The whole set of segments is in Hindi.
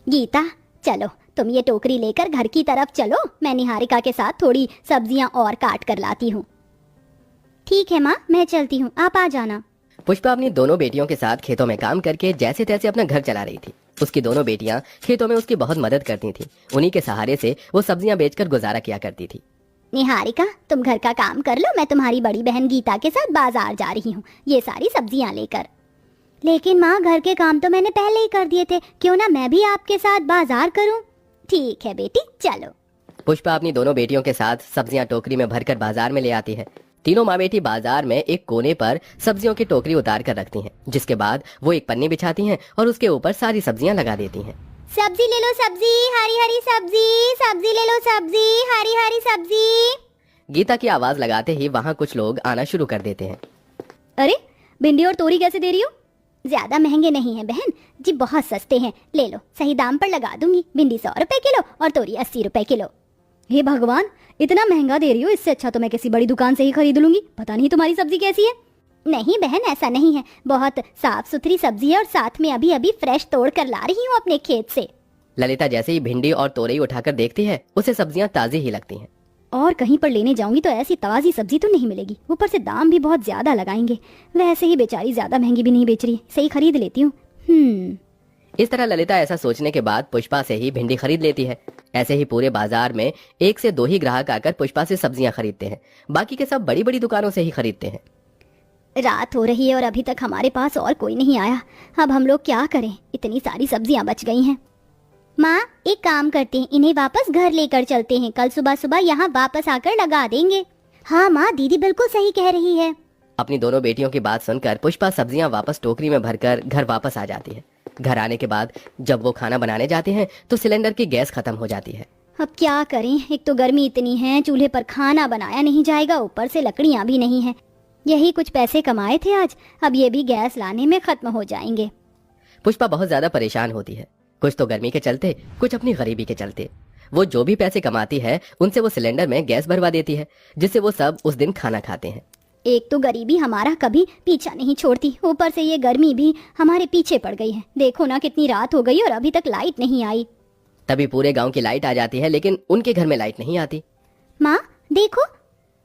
गीता, चलो तुम ये टोकरी लेकर घर की तरफ चलो, मैं निहारिका के साथ थोड़ी सब्जियां और काट कर लाती हूँ। ठीक है माँ, मैं चलती हूँ, आप आ जाना। पुष्पा अपनी दोनों बेटियों के साथ खेतों में काम करके जैसे तैसे अपना घर चला रही थी। उसकी दोनों बेटियां खेतों में उसकी बहुत मदद करती थीं। उन्हीं के सहारे से वो सब्जियां बेचकर गुजारा किया करती थी। निहारिका, तुम घर का काम कर लो, मैं तुम्हारी बड़ी बहन गीता के साथ बाजार जा रही हूँ ये सारी सब्जियां लेकर। लेकिन माँ, घर के काम तो मैंने पहले ही कर दिए थे, क्यों ना मैं भी आपके साथ बाजार करूँ? ठीक है बेटी, चलो। पुष्पा अपनी दोनों बेटियों के साथ सब्जियां टोकरी में भरकर बाजार में ले आती है। तीनों माँ बेटी बाजार में एक कोने पर सब्जियों की टोकरी उतार कर रखती हैं, जिसके बाद वो एक पन्नी बिछाती हैं और उसके ऊपर सारी सब्जियां लगा देती हैं। सब्जी ले लो, सब्जी, हरी हरी सब्जी, सब्जी ले लो, सब्जी, हरी हरी सब्जी। गीता की आवाज लगाते ही वहाँ कुछ लोग आना शुरू कर देते हैं। अरे, भिंडी और तोरी कैसे दे रही हो? ज्यादा महंगे नहीं है बहन जी, बहुत सस्ते हैं, ले लो, सही दाम पर लगा दूंगी। भिंडी 100 रुपए किलो और तोरी 80 रुपए किलो। हे भगवान, इतना महंगा दे रही हो, इससे अच्छा तो मैं किसी बड़ी दुकान से ही खरीद लूंगी। पता नहीं तुम्हारी सब्जी कैसी है। नहीं बहन, ऐसा नहीं है, बहुत साफ सुथरी सब्जी है और साथ में अभी अभी फ्रेश तोड़ कर ला रही हूँ अपने खेत से। ललिता जैसे ही भिंडी और तोरई उठाकर देखती है, उसे सब्जियां ताजी ही लगती हैं। और कहीं पर लेने जाऊंगी तो ऐसी ताजी सब्जी तो नहीं मिलेगी, ऊपर से दाम भी बहुत ज्यादा लगाएंगे। वैसे ही बेचारी ज्यादा महंगी भी नहीं बेच रही, सही खरीद लेती हूँ। इस तरह ललिता ऐसा सोचने के बाद पुष्पा से ही भिंडी खरीद लेती है। ऐसे ही पूरे बाजार में 1 से 2 ही ग्राहक आकर पुष्पा से सब्जियां खरीदते हैं, बाकी के सब बड़ी बड़ी दुकानों से ही खरीदते हैं। रात हो रही है और अभी तक हमारे पास और कोई नहीं आया। अब हम लोग क्या करें, इतनी सारी सब्जियां बच गई हैं। माँ, एक काम करते हैं, इन्हें वापस घर लेकर चलते हैं, कल सुबह सुबह यहाँ वापस आकर लगा देंगे। हाँ माँ, दीदी बिल्कुल सही कह रही है। अपनी दोनों बेटियों की बात सुनकर पुष्पा सब्जियां वापस टोकरी में भरकर घर वापस आ जाती है। घर आने के बाद जब वो खाना बनाने जाते हैं तो सिलेंडर की गैस खत्म हो जाती है। अब क्या करें, एक तो गर्मी इतनी है, चूल्हे पर खाना बनाया नहीं जाएगा, ऊपर से लकड़ियाँ भी नहीं है। यही कुछ पैसे कमाए थे आज, अब ये भी गैस लाने में खत्म हो जाएंगे। पुष्पा बहुत ज्यादा परेशान होती है, कुछ तो गर्मी के चलते, कुछ अपनी गरीबी के चलते। वो जो भी पैसे कमाती है उनसे वो सिलेंडर में गैस भरवा देती है, जिससे वो सब उस दिन खाना खाते हैं। एक तो गरीबी हमारा कभी पीछा नहीं छोड़ती, ऊपर से ये गर्मी भी हमारे पीछे पड़ गई है। देखो ना, कितनी रात हो गई और अभी तक लाइट नहीं आई। तभी पूरे गांव की लाइट आ जाती है, लेकिन उनके घर में लाइट नहीं आती। माँ देखो,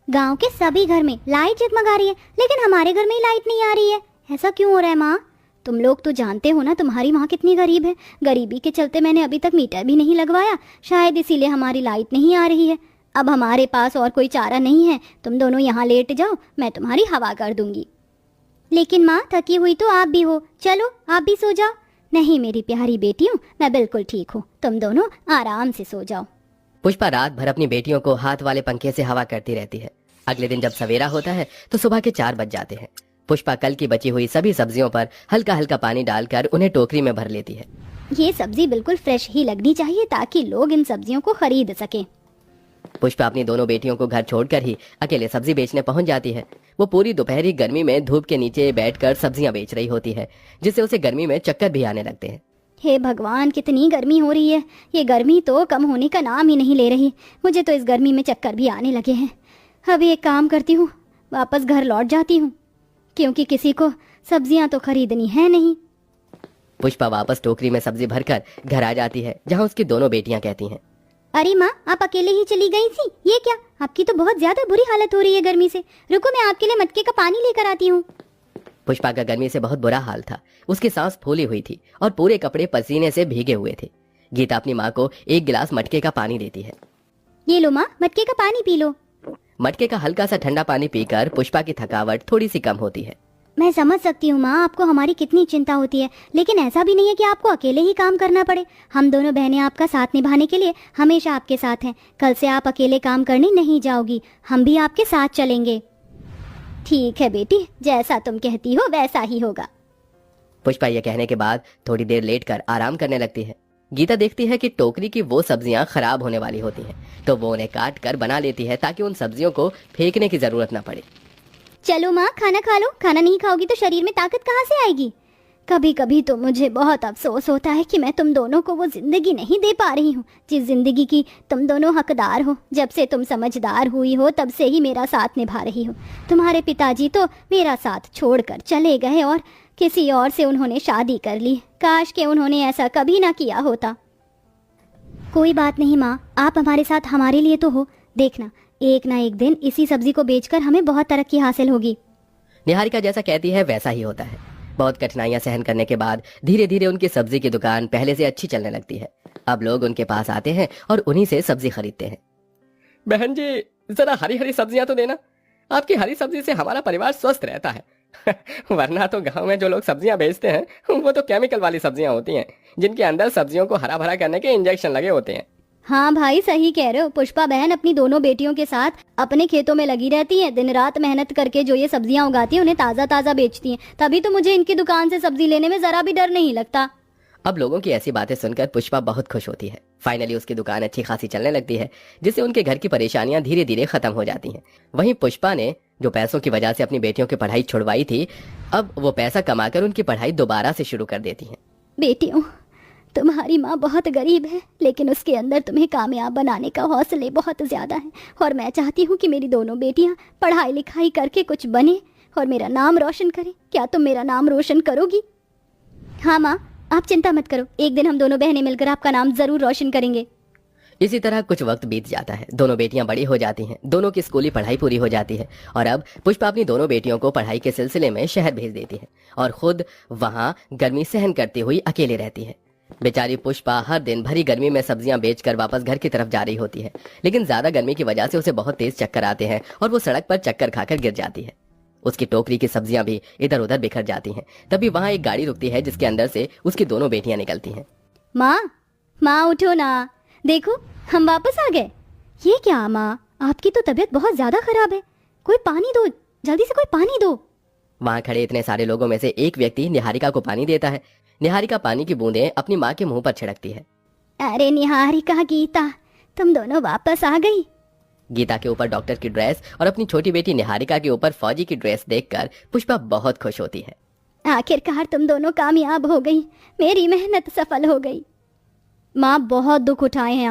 गांव के सभी घर में लाइट जगमगा रही है, लेकिन हमारे घर में ही लाइट नहीं आ रही है। ऐसा क्यों हो रहा है माँ? तुम लोग तो जानते हो ना तुम्हारी माँ कितनी गरीब है। गरीबी के चलते मैंने अभी तक मीटर भी नहीं लगवाया, शायद इसीलिए हमारी लाइट नहीं आ रही है। अब हमारे पास और कोई चारा नहीं है, तुम दोनों यहाँ लेट जाओ, मैं तुम्हारी हवा कर दूंगी। लेकिन माँ, थकी हुई तो आप भी हो, चलो आप भी सो जाओ। नहीं मेरी प्यारी बेटियों, मैं बिल्कुल ठीक हूँ, तुम दोनों आराम से सो जाओ। पुष्पा रात भर अपनी बेटियों को हाथ वाले पंखे से हवा करती रहती है। अगले दिन जब सवेरा होता है तो सुबह के 4 बज जाते हैं। पुष्पा कल की बची हुई सभी सब्जियों पर हल्का हल्का पानी डालकर उन्हें टोकरी में भर लेती है। ये सब्जी बिल्कुल फ्रेश ही लगनी चाहिए ताकि लोग इन सब्जियों को खरीद सकें। पुष्पा अपनी दोनों बेटियों को घर छोड़कर ही अकेले सब्जी बेचने पहुंच जाती है। वो पूरी दोपहरी गर्मी में धूप के नीचे बैठकर सब्जियां बेच रही होती है, जिससे उसे गर्मी में चक्कर भी आने लगते हैं। हे भगवान, कितनी गर्मी हो रही है। ये गर्मी तो कम होने का नाम ही नहीं ले रही। मुझे तो इस गर्मी में चक्कर भी आने लगे हैं। अभी एक काम करती हूँ, वापस घर लौट जाती हूँ, क्योंकि किसी को सब्जियां तो खरीदनी है नहीं। पुष्पा वापस टोकरी में सब्जी भरकर घर आ जाती है, जहाँ उसकी दोनों बेटियां कहती हैं, अरे माँ, आप अकेले ही चली गई थी? ये क्या, आपकी तो बहुत ज्यादा बुरी हालत हो रही है गर्मी से। रुको, मैं आपके लिए मटके का पानी लेकर आती हूँ। पुष्पा का गर्मी से बहुत बुरा हाल था। उसकी सांस फूली हुई थी और पूरे कपड़े पसीने से भीगे हुए थे। गीता अपनी माँ को 1 गिलास मटके का पानी देती है। ये लो माँ, मटके का पानी पी लो। मटके का हल्का सा ठंडा पानी पीकर पुष्पा की थकावट थोड़ी सी कम होती है। मैं समझ सकती हूँ माँ, आपको हमारी कितनी चिंता होती है, लेकिन ऐसा भी नहीं है कि आपको अकेले ही काम करना पड़े। हम दोनों बहनें आपका साथ निभाने के लिए हमेशा आपके साथ हैं। कल से आप अकेले काम करने नहीं जाओगी, हम भी आपके साथ चलेंगे। ठीक है बेटी, जैसा तुम कहती हो वैसा ही होगा। पुष्पा ये कहने के बाद थोड़ी देर लेटकर आराम करने लगती है। गीता देखती है कि टोकरी की वो सब्जियां खराब होने वाली होती हैं, तो वो उन्हें काट कर बना लेती है ताकि उन सब्जियों को फेंकने की जरूरत न पड़े। चलो माँ, खाना खा लो। खाना नहीं खाओगी तो शरीर में ताकत कहाँ से आएगी? कभी कभी तो मुझे बहुत अफसोस होता है कि मैं तुम दोनों को वो जिंदगी नहीं दे पा रही हूँ जिस जिंदगी की तुम दोनों हकदार हो। जब से तुम समझदार हुई हो तब से ही मेरा साथ निभा रही हो। तुम्हारे पिताजी तो मेरा साथ छोड़कर चले गए और किसी और से उन्होंने शादी कर ली। काश के उन्होंने ऐसा कभी ना किया होता। कोई बात नहीं माँ, आप हमारे साथ हमारे लिए तो हो। देखना, एक ना एक दिन इसी सब्जी को बेचकर हमें बहुत तरक्की हासिल होगी। निहारिका जैसा कहती है वैसा ही होता है। बहुत कठिनाइयां सहन करने के बाद धीरे धीरे उनकी सब्जी की दुकान पहले से अच्छी चलने लगती है। अब लोग उनके पास आते हैं और उन्हीं से सब्जी खरीदते हैं। बहन जी, जरा हरी हरी सब्जियां तो देना। आपकी हरी सब्जी से हमारा परिवार स्वस्थ रहता है। वरना तो गांव में जो लोग सब्जियां बेचते हैं वो तो केमिकल वाली सब्जियां होती हैं, जिनके अंदर सब्जियों को हरा भरा करने के इंजेक्शन लगे होते हैं। हाँ भाई, सही कह रहे हो। पुष्पा बहन अपनी दोनों बेटियों के साथ अपने खेतों में लगी रहती हैं, दिन रात मेहनत करके जो ये सब्जियां उगाती हैं उन्हें ताज़ा ताज़ा बेचती हैं। तभी तो मुझे इनकी दुकान से सब्जी लेने में जरा भी डर नहीं लगता। अब लोगों की ऐसी बातें सुनकर पुष्पा बहुत खुश होती है। फाइनली उसकी दुकान अच्छी खासी चलने लगती है, जिससे उनके घर की परेशानियां धीरे धीरे खत्म हो जाती हैं। वहीं पुष्पा ने जो पैसों की वजह से अपनी बेटियों की पढ़ाई छुड़वाई थी, अब वो पैसा कमाकर उनकी पढ़ाई दोबारा से शुरू कर देती हैं। बेटियों, तुम्हारी माँ बहुत गरीब है, लेकिन उसके अंदर तुम्हें कामयाब बनाने का हौसले बहुत ज्यादा है। और मैं चाहती हूँ कि मेरी दोनों बेटियाँ पढ़ाई लिखाई करके कुछ बने और मेरा नाम रोशन करें। क्या तुम मेरा नाम रोशन करोगी? हाँ माँ, आप चिंता मत करो, एक दिन हम दोनों बहनें मिलकर आपका नाम जरूर रोशन करेंगे। इसी तरह कुछ वक्त बीत जाता है। दोनों बेटियां बड़ी हो जाती हैं, दोनों की स्कूली पढ़ाई पूरी हो जाती है और अब पुष्पा अपनी दोनों बेटियों को पढ़ाई के सिलसिले में शहर भेज देती है और खुद वहां गर्मी सहन करती हुई अकेले रहती है। बेचारी पुष्पा हर दिन भरी गर्मी में सब्जियां बेचकर वापस घर की तरफ जा रही होती है, लेकिन ज्यादा गर्मी की वजह से उसे बहुत तेज चक्कर आते हैं और वो सड़क पर चक्कर खाकर गिर जाती है। उसकी टोकरी की सब्जियां भी इधर उधर बिखर जाती हैं। तभी वहां एक गाड़ी रुकती है, जिसके अंदर से उसकी दोनों बेटियां निकलती हैं। माँ उठो ना, देखो हम वापस आ गए। ये क्या माँ, आपकी तो तबीयत बहुत ज्यादा खराब है। कोई पानी दो, जल्दी से कोई पानी दो। वहां खड़े इतने सारे लोगों में से एक व्यक्ति निहारिका को पानी देता है। निहारिका पानी की बूंदें अपनी माँ के मुंह पर छिड़कती है। अरे निहारिका, गीता, तुम दोनों वापस आ गई। गीता के ऊपर डॉक्टर की ड्रेस और अपनी छोटी बेटी निहारिका के ऊपर फौजी की ड्रेस देखकर पुष्पा बहुत खुश होती है। आखिरकार तुम दोनों कामयाब हो गई, मेरी मेहनत सफल हो गई। माँ, बहुत दुख उठाए हैं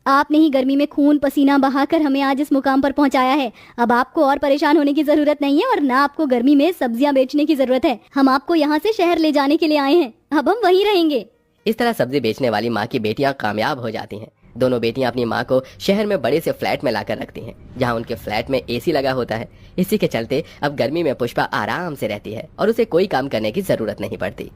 आपने ही गर्मी में खून पसीना बहाकर हमें आज इस मुकाम पर पहुंचाया है। अब आपको और परेशान होने की जरूरत नहीं है और ना आपको गर्मी में सब्जियां बेचने की जरूरत है। हम आपको यहाँ से शहर ले जाने के लिए आए हैं, अब हम वहीं रहेंगे। इस तरह सब्जी बेचने वाली माँ की बेटियां कामयाब हो जाती हैं। दोनों बेटियां अपनी माँ को शहर में बड़े से फ्लैट में लाकर रखती हैं, जहाँ उनके फ्लैट में एसी लगा होता है। इसी के चलते अब गर्मी में पुष्पा आराम से रहती है और उसे कोई काम करने की जरूरत नहीं पड़ती।